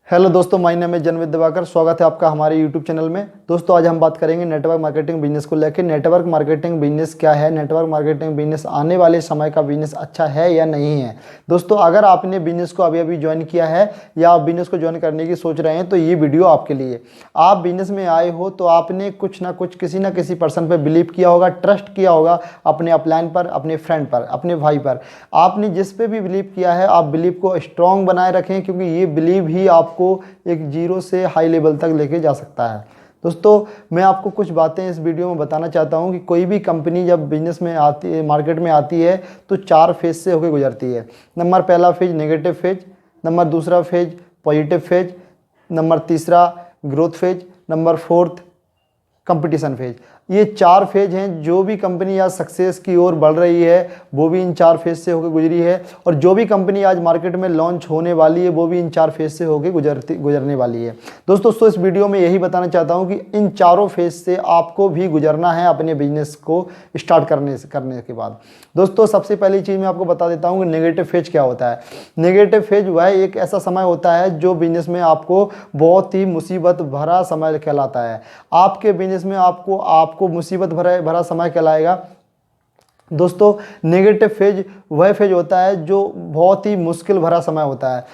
Hello दोस्तों, my name है जनविद दिवाकर। स्वागत है आपका हमारे यूट्यूब चैनल में। दोस्तों आज हम बात करेंगे नेटवर्क मार्केटिंग बिजनेस को लेकर। नेटवर्क मार्केटिंग बिजनेस क्या है, नेटवर्क मार्केटिंग बिजनेस आने वाले समय का बिजनेस अच्छा है या नहीं है। दोस्तों अगर आपने बिजनेस को अभी अभी ज्वाइन किया है या आप बिजनेस को ज्वाइन करने की सोच रहे हैं तो ये वीडियो आपके लिए। आप बिजनेस में आए हो तो आपने कुछ ना कुछ किसी ना किसी पर्सन पर बिलीव किया होगा, ट्रस्ट किया होगा, अपने अपलाइन पर, अपने फ्रेंड पर, अपने भाई पर। आपने जिस पे भी बिलीव किया है आप बिलीव को स्ट्रॉन्ग बनाए रखें, क्योंकि ये बिलीव ही आपको एक जीरो से हाई लेवल तक लेके जा सकता है। दोस्तों मैं आपको कुछ बातें इस वीडियो में बताना चाहता हूं कि कोई भी कंपनी जब बिजनेस में आती है, मार्केट में आती है तो 4 फेज से होकर गुजरती है। नंबर पहला फेज नेगेटिव फेज, नंबर दूसरा फेज पॉजिटिव फेज, नंबर तीसरा growth phase, number fourth competition phase. ये 4 फेज हैं। जो भी कंपनी आज सक्सेस की ओर बढ़ रही है वो भी इन 4 फेज से होकर गुजरी है, और जो भी कंपनी आज मार्केट में लॉन्च होने वाली है वो भी इन 4 फेज से होकर गुजरने वाली है। दोस्तों इस वीडियो में यही बताना चाहता हूं कि इन चारों फेज से आपको भी गुजरना है अपने बिजनेस को स्टार्ट करने के बाद। दोस्तों सबसे पहली चीज़ मैं आपको बता देता हूँ कि नेगेटिव फेज क्या होता है। नेगेटिव फेज वह एक ऐसा समय होता है जो बिजनेस में आपको बहुत ही मुसीबत भरा समय कहलाता है। आपके बिजनेस में आपको मुसीबत भरा समय कहलाएगा। दोस्तों नेगेटिव फेज वह फेज होता है जो बहुत ही मुश्किल भरा समय होता है।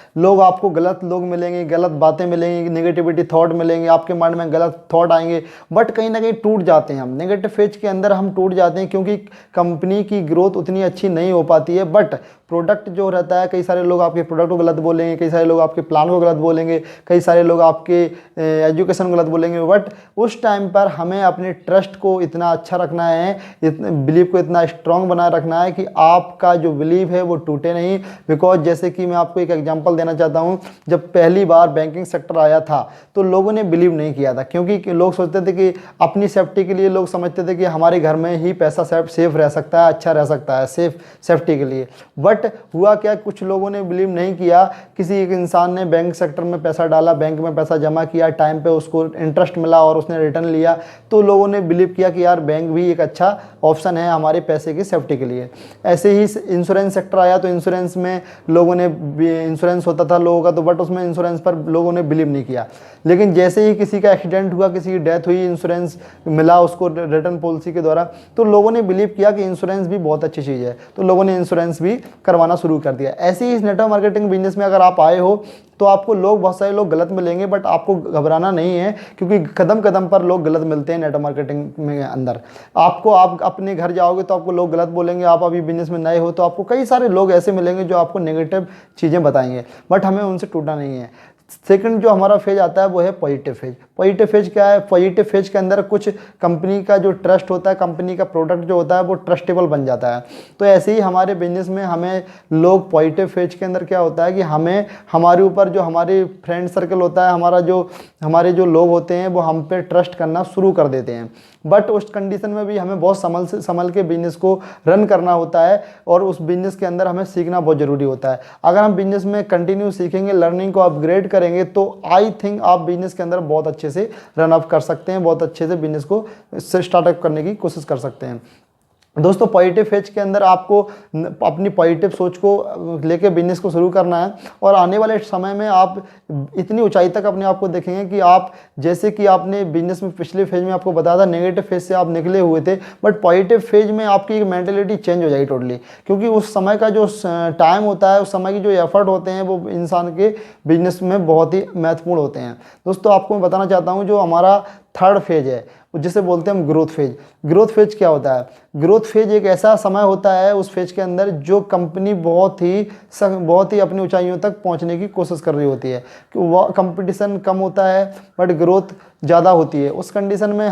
गलत लोग मिलेंगे, गलत बातें मिलेंगी, नेगेटिविटी थॉट मिलेंगे, आपके माइंड में गलत थॉट आएंगे, बट कहीं ना कहीं टूट जाते हैं हम। नेगेटिव फेज के अंदर हम टूट जाते हैं क्योंकि कंपनी की ग्रोथ उतनी अच्छी नहीं हो पाती है। बट प्रोडक्ट जो रहता है, कई सारे लोग आपके प्रोडक्ट को गलत बोलेंगे, कई सारे लोग आपके प्लान को गलत बोलेंगे, कई सारे लोग आपके एजुकेशन को गलत बोलेंगे। बट उस टाइम पर हमें अपने ट्रस्ट को इतना अच्छा रखना है, बिलीव को इतना स्ट्रॉन्ग बनाए रखना है कि आपका जो बिलीव है वो टूटे नहीं। बिकॉज जैसे कि मैं आपको एक एग्जांपल देना चाहता हूं, जब पहली बार बैंकिंग सेक्टर आया था तो लोगों ने बिलीव नहीं किया था, क्योंकि लोग सोचते थे कि अपनी सेफ्टी के लिए लोग समझते थे कि हमारे घर में ही पैसा सेफ रह सकता है, अच्छा रह सकता है सेफ्टी के लिए। बट हुआ क्या, कुछ लोगों ने बिलीव नहीं किया। किसी एक इंसान ने बैंक सेक्टर में पैसा डाला, बैंक में पैसा जमा किया, टाइम पे उसको इंटरेस्ट मिला और उसने रिटर्न लिया, तो लोगों ने बिलीव किया कि यार बैंक भी एक अच्छा ऑप्शन है हमारे पैसे की सेफ्टी के लिए। ऐसे ही इंश्योरेंस सेक्टर आया तो इंश्योरेंस में लोगों ने, इंश्योरेंस होता था लोगों का तो, बट उसमें इंश्योरेंस पर लोगों ने बिलीव नहीं किया। लेकिन जैसे ही किसी का एक्सीडेंट हुआ, किसी की डेथ हुई, इंश्योरेंस मिला उसको रिटर्न पॉलिसी के द्वारा, तो लोगों ने बिलीव किया कि इंश्योरेंस भी बहुत अच्छी चीज़ है, तो लोगों ने इंश्योरेंस भी करवाना शुरू कर दिया। ऐसे ही इस नेटवर्क मार्केटिंग बिजनेस में अगर आप आए हो तो आपको बहुत सारे लोग गलत मिलेंगे, बट आपको घबराना नहीं है, क्योंकि कदम कदम पर लोग गलत मिलते हैं नेटवर्क मार्केटिंग में अंदर। आप अपने घर जाओगे तो आपको लोग गलत बोलेंगे। आप अभी बिजनेस में नए हो तो आपको कई सारे लोग ऐसे मिलेंगे जो आपको नेगेटिव चीज़ें बताएंगे, बट हमें उनसे टूटना नहीं है। सेकंड जो हमारा फेज आता है वो है पॉजिटिव फेज। पॉजिटिव फेज क्या है? पॉजिटिव फेज के अंदर कुछ कंपनी का जो ट्रस्ट होता है, कंपनी का प्रोडक्ट जो होता है वो ट्रस्टेबल बन जाता है। तो ऐसे ही हमारे बिजनेस में हमें लोग, पॉजिटिव फेज के अंदर क्या होता है कि हमें, हमारे ऊपर जो हमारे फ्रेंड सर्कल होता है, हमारे जो लोग होते हैं वो हम पे ट्रस्ट करना शुरू कर देते हैं। बट उस कंडीशन में भी हमें बहुत संभल के बिजनेस को रन करना होता है, और उस बिजनेस के अंदर हमें सीखना बहुत ज़रूरी होता है। अगर हम बिजनेस में कंटिन्यू सीखेंगे, लर्निंग को अपग्रेड करेंगे, तो आई थिंक आप बिजनेस के अंदर बहुत अच्छे से रन अप कर सकते हैं, बहुत अच्छे से बिजनेस को स्टार्टअप करने की कोशिश कर सकते हैं। दोस्तों पॉजिटिव फेज के अंदर आपको अपनी पॉजिटिव सोच को लेके बिजनेस को शुरू करना है, और आने वाले समय में आप इतनी ऊंचाई तक अपने आप को देखेंगे कि आप, जैसे कि आपने बिजनेस में पिछले फेज में आपको बताया था नेगेटिव फेज से आप निकले हुए थे, बट पॉजिटिव फेज में आपकी एक मेंटेलिटी चेंज हो जाएगी टोटली, क्योंकि उस समय का जो टाइम होता है, उस समय की जो एफर्ट होते हैं वो इंसान के बिजनेस में बहुत ही महत्वपूर्ण होते हैं। दोस्तों आपको मैं बताना चाहता हूँ जो हमारा थर्ड फेज है जिसे बोलते हैं हम ग्रोथ फेज। ग्रोथ फेज क्या होता है? ग्रोथ फेज एक ऐसा समय होता है उस फेज के अंदर जो कंपनी बहुत ही अपनी ऊंचाइयों तक पहुंचने की कोशिश कर रही होती है, कि वह कंपटीशन कम होता है बट ग्रोथ ज़्यादा होती है। उस कंडीशन में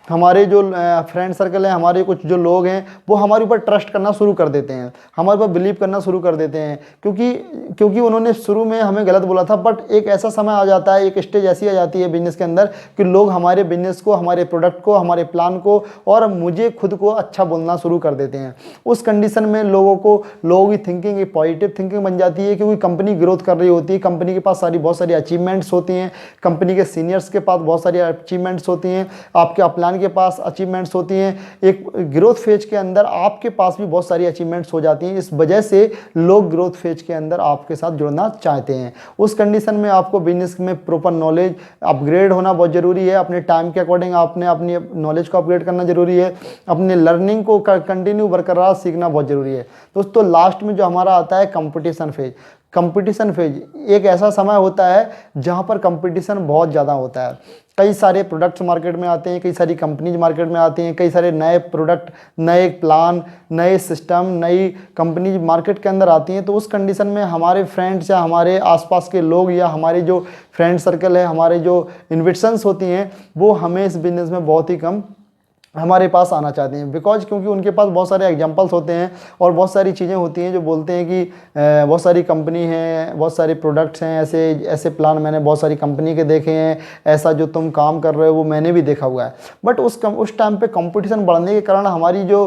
हमारे जो फ्रेंड सर्कल है, हमारे कुछ जो लोग हैं वो हमारे ऊपर ट्रस्ट करना शुरू कर देते हैं, हमारे ऊपर बिलीव करना शुरू कर देते हैं, क्योंकि उन्होंने शुरू में हमें गलत बोला था। बट एक ऐसा समय आ जाता है, एक स्टेज ऐसी आ जाती है बिजनेस के अंदर कि लोग हमारे बिजनेस को, हमारे प्रोडक्ट को, हमारे प्लान को और मुझे खुद को अच्छा बोलना शुरू कर देते हैं। उस कंडीशन में लोगों की थिंकिंग एक पॉजिटिव थिंकिंग बन जाती है, क्योंकि कंपनी ग्रोथ कर रही होती है, कंपनी के पास बहुत सारी अचीवमेंट्स होती हैं, कंपनी के सीनियर्स के पास बहुत सारी अचीवमेंट्स होती हैं, आपके अपलाइन के पास अचीवमेंट्स होती हैं। एक ग्रोथ फेज के अंदर आपके पास भी बहुत सारी अचीवमेंट्स हो जाती हैं। इस वजह से लोग ग्रोथ फेज के अंदर आपके साथ जुड़ना चाहते हैं। उस कंडीशन में आपको बिजनेस में प्रॉपर नॉलेज अपग्रेड होना बहुत ज़रूरी है। अपने टाइम के अकॉर्डिंग आपने अपनी नॉलेज को अपग्रेड करना ज़रूरी है। अपने लर्निंग को कंटिन्यू बरकरार सीखना बहुत ज़रूरी है। दोस्तों लास्ट में जो हमारा आता है कंपटीशन फेज। कंपटीशन फेज एक ऐसा समय होता है जहाँ पर कंपटीशन बहुत ज़्यादा होता है। कई सारे प्रोडक्ट्स मार्केट में आते हैं, कई सारी कंपनीज मार्केट में आती हैं, कई सारे नए प्रोडक्ट, नए प्लान, नए सिस्टम, नई कंपनीज मार्केट के अंदर आती हैं। तो उस कंडीशन में हमारे फ्रेंड्स या हमारे आसपास के लोग या हमारे जो फ्रेंड सर्कल है, हमारे जो इन्विटेशंस होती हैं, वो हमें इस बिज़नेस में बहुत ही कम हमारे पास आना चाहते हैं। बिकॉज क्योंकि उनके पास बहुत सारे एग्जांपल्स होते हैं और बहुत सारी चीज़ें होती हैं जो बोलते हैं कि बहुत सारी कंपनी हैं, बहुत सारे प्रोडक्ट्स हैं, ऐसे ऐसे प्लान मैंने बहुत सारी कंपनी के देखे हैं, ऐसा जो तुम काम कर रहे हो वो मैंने भी देखा हुआ है। बट उस टाइम पे कंपटीशन बढ़ने के कारण हमारी जो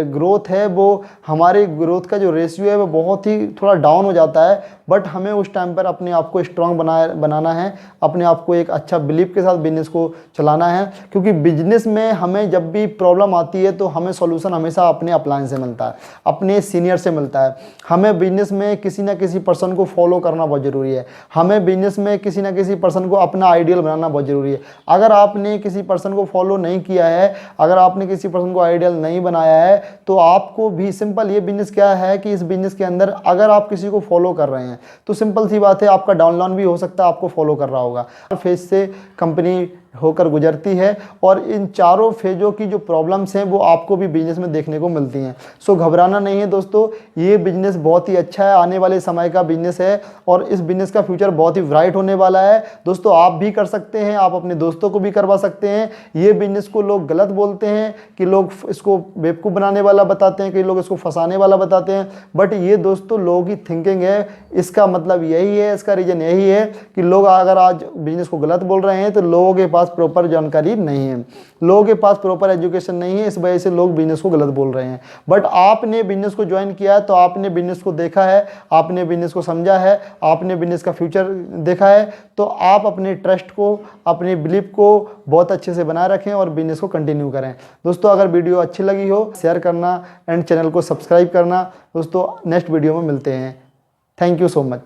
ग्रोथ है, वो हमारे ग्रोथ का जो रेशियो है वो बहुत ही थोड़ा डाउन हो जाता है। बट हमें उस टाइम पर अपने आप को स्ट्रांग बनाना है, अपने आप को एक अच्छा बिलीव के साथ बिजनेस को चलाना है। क्योंकि बिजनेस में हमें जब भी प्रॉब्लम आती है तो हमें सॉल्यूशन हमेशा अपने अपलाइन से मिलता है, अपने सीनियर से मिलता है। हमें बिजनेस में किसी ना किसी पर्सन को फॉलो करना बहुत ज़रूरी है। हमें बिजनेस में किसी ना किसी पर्सन को अपना आइडियल बनाना बहुत ज़रूरी है। अगर आपने किसी पर्सन को फॉलो नहीं किया है, अगर आपने किसी पर्सन को आइडियल नहीं बनाया है, तो आपको भी सिंपल ये बिजनेस क्या है कि इस बिजनेस के अंदर अगर आप किसी को फॉलो कर रहे हैं तो सिंपल सी बात है, आपका डाउनलाइन भी हो सकता है आपको फॉलो कर रहा होगा। फेज से कंपनी होकर गुजरती है और इन चारों फेजों की जो प्रॉब्लम्स हैं वो आपको भी बिजनेस में देखने को मिलती हैं। सो घबराना नहीं है दोस्तों, ये बिजनेस बहुत ही अच्छा है, आने वाले समय का बिजनेस है और इस बिजनेस का फ्यूचर बहुत ही ब्राइट होने वाला है। दोस्तों आप भी कर सकते हैं, आप अपने दोस्तों को भी करवा सकते हैं। ये बिजनेस को लोग गलत बोलते हैं कि लोग इसको बेवकूफ़ बनाने वाला बताते हैं, कई लोग इसको फंसाने वाला बताते हैं, बट ये दोस्तों लोगों की थिंकिंग है। इसका मतलब यही है, इसका रीज़न यही है कि लोग अगर आज बिजनेस को गलत बोल रहे हैं तो लोगों के पास प्रॉपर जानकारी नहीं है, लोगों के पास प्रॉपर एजुकेशन नहीं है, इस वजह से लोग बिजनेस को गलत बोल रहे हैं। बट आपने बिजनेस को ज्वाइन किया है तो आपने बिजनेस को देखा है, आपने बिजनेस को समझा है, आपने बिजनेस का फ्यूचर देखा है, तो आप अपने ट्रस्ट को, अपने बिलीफ को बहुत अच्छे से बनाए रखें और बिजनेस को कंटिन्यू करें। दोस्तों अगर वीडियो अच्छी लगी हो शेयर करना एंड चैनल को सब्सक्राइब करना। दोस्तों नेक्स्ट वीडियो में मिलते हैं। Thank you so much.